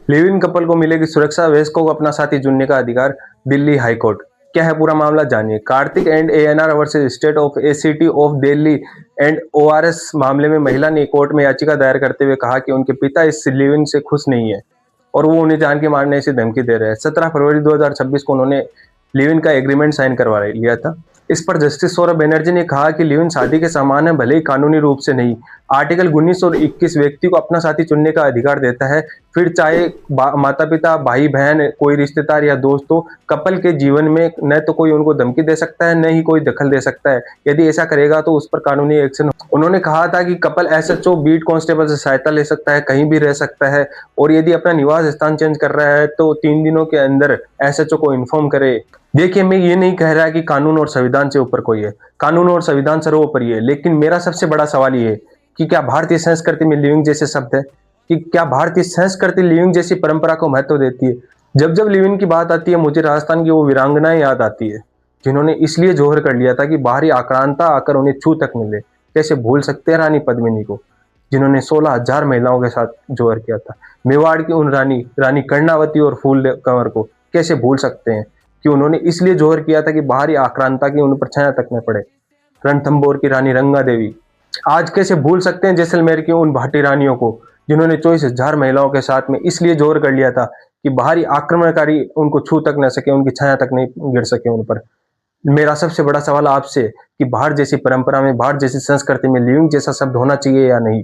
Live in couple को मिलेगी सुरक्षा, वयस्कों को अपना साथी चुनने का अधिकार। दिल्ली हाईकोर्ट। क्या है पूरा मामला, जानिए। Kartik and ANR versus state of ACT of Delhi and ORS मामले में महिला ने कोर्ट में याचिका दायर करते हुए कहा कि उनके पिता इस लिव इन से खुश नहीं है और वो उन्हें जान के मारने से धमकी दे रहे हैं। 17 फरवरी 2026 को उन्होंने लिव इन का एग्रीमेंट साइन करवा लिया था। इस पर जस्टिस सौरभ बनर्जी ने कहा कि लिव इन शादी के समान है, भले ही कानूनी रूप से नहीं। आर्टिकल 19 और 21 व्यक्ति को अपना साथी चुनने का अधिकार देता है, फिर चाहे माता पिता, भाई बहन, कोई रिश्तेदार या दोस्त हो। कपल के जीवन में न तो कोई उनको धमकी दे सकता है, न ही कोई दखल दे सकता है। यदि ऐसा करेगा तो उस पर कानूनी एक्शन। उन्होंने कहा था कि कपल एसएचओ, बीट कांस्टेबल से सहायता ले सकता है, कहीं भी रह सकता है, और यदि अपना निवास स्थान चेंज कर रहा है तो 3 दिनों के अंदर एसएचओ को इन्फॉर्म करे। देखिए, मैं ये नहीं कह रहा कि कानून और संविधान से ऊपर कोई है, कानून और संविधान सर्वोपरि है, लेकिन मेरा सबसे बड़ा सवाल ये है कि क्या भारतीय संस्कृति में लिविंग जैसे शब्द है, कि क्या भारतीय संस्कृति लिविंग जैसी परंपरा को महत्व देती है। जब जब लिविंग की बात आती है, मुझे राजस्थान की वो वीरांगनाएं याद आती है जिन्होंने इसलिए जोहर कर लिया था कि बाहरी आक्रांता आकर उन्हें छू तक मिले। कैसे भूल सकते हैं रानी पद्मिनी को, जिन्होंने 16,000 महिलाओं के साथ जोहर किया था। मेवाड़ की उन रानी कर्णावती और फूल कंवर को कैसे भूल सकते हैं कि उन्होंने इसलिए जोहर किया था कि बाहरी आक्रांता की उन पर छाया तक न पड़े। रणथंभौर की रानी रंगा देवी। आज कैसे भूल सकते हैं जैसलमेर की उन भाटी रानियों को, जिन्होंने 24,000 महिलाओं के साथ में इसलिए जोर कर लिया था कि बाहरी आक्रमणकारी उनको छू तक न सके, उनकी छाया तक नहीं गिर सके उन पर। मेरा सबसे बड़ा सवाल आपसे कि भारत जैसी परंपरा में, भारत जैसी संस्कृति में लिविंग जैसा शब्द होना चाहिए या नहीं।